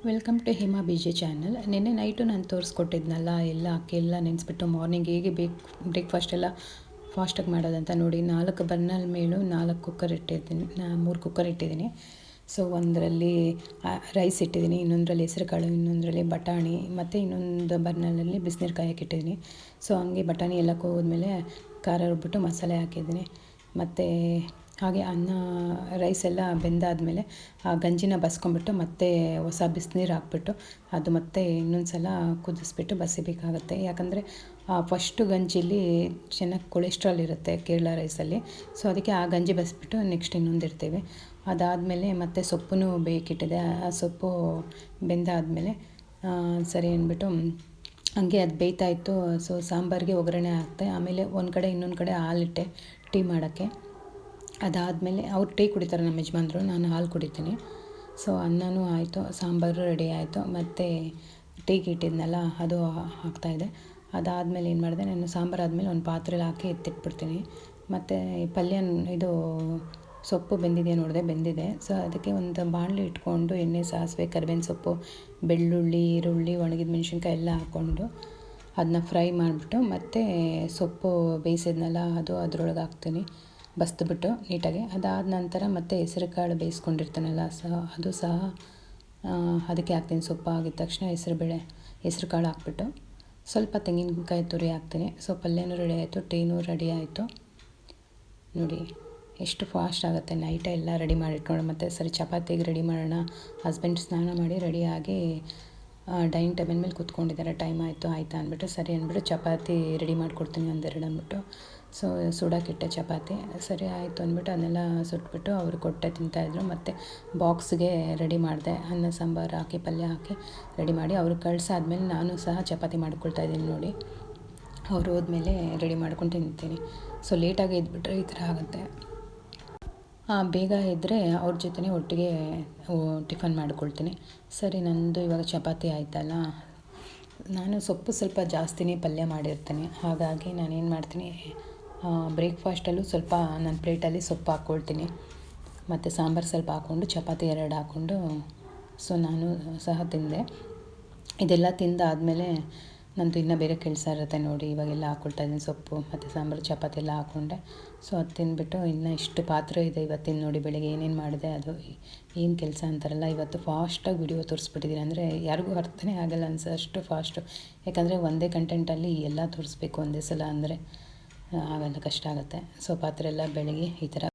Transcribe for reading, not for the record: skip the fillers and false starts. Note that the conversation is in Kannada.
Welcome to Hema BJ channel. ನಿನ್ನೆ ನೈಟು ನಾನು ತೋರಿಸ್ಕೊಟ್ಟಿದ್ನಲ್ಲ ಎಲ್ಲ ಅಕ್ಕಿ ಎಲ್ಲ ನೆನೆಸ್ಬಿಟ್ಟು ಮಾರ್ನಿಂಗ್ ಹೇಗೆ ಬ್ರೇಕ್ಫಾಸ್ಟ್ ಎಲ್ಲ ಫಾಸ್ಟಾಗಿ ಮಾಡೋದಂತ ನೋಡಿ. 4 ಬರ್ನಲ್ ಮೇಲೂ 4 ಕುಕ್ಕರ್ ಇಟ್ಟಿದ್ದೀನಿ, 3 ಕುಕ್ಕರ್ ಇಟ್ಟಿದ್ದೀನಿ. ಸೊ ಒಂದರಲ್ಲಿ ರೈಸ್ ಇಟ್ಟಿದ್ದೀನಿ, ಇನ್ನೊಂದರಲ್ಲಿ ಹೆಸರುಕಾಳು, ಇನ್ನೊಂದರಲ್ಲಿ ಬಟಾಣಿ, ಮತ್ತು ಇನ್ನೊಂದು ಬರ್ನಲಲ್ಲಿ ಬಿಸಿನೀರು ಕಾಯಕ್ಕೆ ಇಟ್ಟಿದ್ದೀನಿ. ಸೊ ಹಂಗೆ ಬಟಾಣಿ ಎಲ್ಲ ಹೋದ್ಮೇಲೆ ಖಾರ ರುಬ್ಬಿಟ್ಟು ಮಸಾಲೆ ಹಾಕಿದ್ದೀನಿ. ಮತ್ತು ಹಾಗೆ ರೈಸ್ ಎಲ್ಲ ಬೆಂದಾದಮೇಲೆ ಆ ಗಂಜಿನ ಬಸ್ಕೊಂಬಿಟ್ಟು ಮತ್ತೆ ಹೊಸ ಬಿಸಿನೀರು ಹಾಕ್ಬಿಟ್ಟು ಅದು ಮತ್ತೆ ಇನ್ನೊಂದು ಸಲ ಕುದಿಸ್ಬಿಟ್ಟು ಬಸಿಬೇಕಾಗುತ್ತೆ. ಯಾಕಂದರೆ ಫಸ್ಟು ಗಂಜಿಲಿ ಚೆನ್ನಾಗಿ ಕೊಲೆಸ್ಟ್ರಾಲ್ ಇರುತ್ತೆ ಕೇರಳ ರೈಸಲ್ಲಿ. ಸೊ ಅದಕ್ಕೆ ಆ ಗಂಜಿ ಬಸಿಬಿಟ್ಟು ನೆಕ್ಸ್ಟ್ ಇನ್ನೊಂದು ಇಡ್ತೀವಿ. ಅದಾದಮೇಲೆ ಮತ್ತೆ ಸೊಪ್ಪು ಬೇಕಿಟ್ಟಿದೆ. ಆ ಸೊಪ್ಪು ಬೆಂದಾದಮೇಲೆ ಸರಿ ಅಂದ್ಬಿಟ್ಟು ಹಂಗೆ ಅದು ಬೇಯ್ತಾಯಿತ್ತು. ಸೊ ಸಾಂಬಾರಿಗೆ ಒಗ್ಗರಣೆ ಹಾಕ್ತೆ. ಆಮೇಲೆ ಒಂದು ಕಡೆ ಇನ್ನೊಂದು ಕಡೆ ಹಾಲಿಟ್ಟೆ ಟೀ ಮಾಡೋಕ್ಕೆ. ಅದಾದಮೇಲೆ ಅವ್ರು ಟೀ ಕುಡಿತಾರೆ ನಮ್ಮ ಯಜಮಾನ್ರು, ನಾನು ಹಾಲು ಕುಡಿತೀನಿ. ಸೊ ಅನ್ನನೂ ಆಯಿತು, ಸಾಂಬಾರು ರೆಡಿ ಆಯಿತು, ಮತ್ತು ಟೀಗೆ ಇಟ್ಟಿದ್ನಲ್ಲ ಅದು ಹಾಕ್ತಾಯಿದ್ದೆ. ಅದಾದಮೇಲೆ ಏನು ಮಾಡಿದೆ, ನಾನು ಸಾಂಬಾರು ಆದಮೇಲೆ ಒಂದು ಪಾತ್ರೆಲಿ ಹಾಕಿ ಎತ್ತಿಟ್ಬಿಡ್ತೀನಿ. ಮತ್ತು ಪಲ್ಯ ಇದು ಸೊಪ್ಪು ಬೆಂದಿದೆಯಾ ನೋಡಿದೆ, ಬೆಂದಿದೆ. ಸೊ ಅದಕ್ಕೆ ಒಂದು ಬಾಣಲಿ ಇಟ್ಕೊಂಡು ಎಣ್ಣೆ, ಸಾಸಿವೆ, ಕರಿಬೇವಿನ ಸೊಪ್ಪು, ಬೆಳ್ಳುಳ್ಳಿ, ಈರುಳ್ಳಿ, ಒಣಗಿದ ಮೆಣಸಿನ್ಕಾಯಿ ಎಲ್ಲ ಹಾಕ್ಕೊಂಡು ಅದನ್ನ ಫ್ರೈ ಮಾಡಿಬಿಟ್ಟು ಮತ್ತು ಸೊಪ್ಪು ಬೇಯಿಸಿದ್ನಲ್ಲ ಅದು ಅದರೊಳಗೆ ಹಾಕ್ತೀನಿ, ಬಸ್ದುಬಿಟ್ಟು ನೀಟಾಗಿ. ಅದಾದ ನಂತರ ಮತ್ತು ಹೆಸರುಕಾಳು ಬೇಯಿಸ್ಕೊಂಡಿರ್ತೀನಲ್ಲ ಅದು ಸಹ ಅದಕ್ಕೆ ಹಾಕ್ತೀನಿ. ಸೊಪ್ಪು ಆಗಿದ ತಕ್ಷಣ ಹೆಸರು ಕಾಳು ಹಾಕ್ಬಿಟ್ಟು ಸ್ವಲ್ಪ ತೆಂಗಿನಕಾಯಿ ತುರಿ ಹಾಕ್ತೀನಿ. ಸೊ ಪಲ್ಯನೂ ರೆಡಿ ಆಯಿತು, ಟೀನೂ ರೆಡಿ ಆಯಿತು. ನೋಡಿ ಎಷ್ಟು ಫಾಸ್ಟ್ ಆಗುತ್ತೆ. ನೈಟೇ ಎಲ್ಲ ರೆಡಿ ಮಾಡಿಟ್ಕೊಂಡು ಮತ್ತು ಸರಿ ಚಪಾತಿಗೆ ರೆಡಿ ಮಾಡೋಣ. ಹಸ್ಬೆಂಡ್ ಸ್ನಾನ ಮಾಡಿ ರೆಡಿಯಾಗಿ ಡೈನಿಂಗ್ ಟೇಬಲ್ ಮೇಲೆ ಕೂತ್ಕೊಂಡಿದ್ದಾರೆ. ಟೈಮ್ ಆಯಿತಾ ಅಂದ್ಬಿಟ್ಟು ಸರಿ ಅಂದ್ಬಿಟ್ಟು ಚಪಾತಿ ರೆಡಿ ಮಾಡಿಕೊಡ್ತೀನಿ ಒಂದೆರಡು ಅಂದ್ಬಿಟ್ಟು. ಸೊ ಸುಡೋಕ್ಕಿಟ್ಟೆ ಚಪಾತಿ. ಸರಿ ಆಯಿತು ಅಂದ್ಬಿಟ್ಟು ಅದನ್ನೆಲ್ಲ ಸುಟ್ಬಿಟ್ಟು ಅವ್ರಿಗೆ ಕೊಟ್ಟೆ, ತಿಂತಾಯಿದ್ರು. ಮತ್ತು ಬಾಕ್ಸ್ಗೆ ರೆಡಿ ಮಾಡಿದೆ, ಅನ್ನ ಸಾಂಬಾರು ಹಾಕಿ ಪಲ್ಯ ಹಾಕಿ ರೆಡಿ ಮಾಡಿ ಅವ್ರಿಗೆ ಕಳಿಸಾದ್ಮೇಲೆ ನಾನು ಸಹ ಚಪಾತಿ ಮಾಡ್ಕೊಳ್ತಾಯಿದ್ದೀನಿ ನೋಡಿ. ಅವ್ರು ಹೋದ್ಮೇಲೆ ರೆಡಿ ಮಾಡ್ಕೊಂಡು ತಿಂತೀನಿ. ಸೊ ಲೇಟಾಗಿ ಎದ್ಬಿಟ್ರೆ ಈ ಥರ ಆಗುತ್ತೆ. ಬೇಗ ಇದ್ದರೆ ಅವ್ರ ಜೊತೆ ಒಟ್ಟಿಗೆ ಟಿಫನ್ ಮಾಡ್ಕೊಳ್ತೀನಿ. ಸರಿ, ನಂದು ಇವಾಗ ಚಪಾತಿ ಆಯ್ತಲ್ಲ, ನಾನು ಸೊಪ್ಪು ಸ್ವಲ್ಪ ಜಾಸ್ತಿನೇ ಪಲ್ಯ ಮಾಡಿರ್ತೀನಿ. ಹಾಗಾಗಿ ನಾನೇನು ಮಾಡ್ತೀನಿ, ಬ್ರೇಕ್ಫಾಸ್ಟಲ್ಲೂ ಸ್ವಲ್ಪ ನನ್ನ ಪ್ಲೇಟಲ್ಲಿ ಸೊಪ್ಪು ಹಾಕ್ಕೊಳ್ತೀನಿ. ಮತ್ತು ಸಾಂಬಾರು ಸ್ವಲ್ಪ ಹಾಕ್ಕೊಂಡು ಚಪಾತಿ 2 ಹಾಕ್ಕೊಂಡು ಸೊ ನಾನು ಸಹ ತಿಂದೆ. ಇದೆಲ್ಲ ತಿಂದಾದಮೇಲೆ ನಂದು ಇನ್ನೂ ಬೇರೆ ಕೆಲಸ ಇರುತ್ತೆ ನೋಡಿ. ಇವಾಗೆಲ್ಲ ಹಾಕ್ಕೊಳ್ತಾಯಿದ್ದೀನಿ ಸೊಪ್ಪು ಮತ್ತು ಸಾಂಬಾರು ಚಪಾತಿ ಎಲ್ಲ ಹಾಕ್ಕೊಂಡೆ. ಸೊ ಅದು ತಿಂದ್ಬಿಟ್ಟು ಇನ್ನೂ ಇಷ್ಟು ಪಾತ್ರೆ ಇದೆ ಇವತ್ತಿನ ನೋಡಿ. ಬೆಳಗ್ಗೆ ಏನೇನು ಮಾಡಿದೆ ಅದು ಏನು ಕೆಲಸ ಅಂತಾರಲ್ಲ, ಇವತ್ತು ಫಾಸ್ಟಾಗಿ ವಿಡಿಯೋ ತೋರಿಸ್ಬಿಟ್ಟಿದ್ದೀನಿ. ಅಂದರೆ ಯಾರಿಗೂ ಅರ್ಥನೇ ಆಗಲ್ಲ ಅಷ್ಟು ಫಾಸ್ಟು. ಯಾಕಂದರೆ ಒಂದೇ ಕಂಟೆಂಟಲ್ಲಿ ಎಲ್ಲ ತೋರಿಸ್ಬೇಕು ಒಂದೇ ಸಲ ಅಂದರೆ ಆಗೋಲ್ಲ, ಕಷ್ಟ ಆಗುತ್ತೆ. ಸೊ ಪಾತ್ರೆ ಎಲ್ಲ ಬೆಳಗ್ಗೆ ಈ ಥರ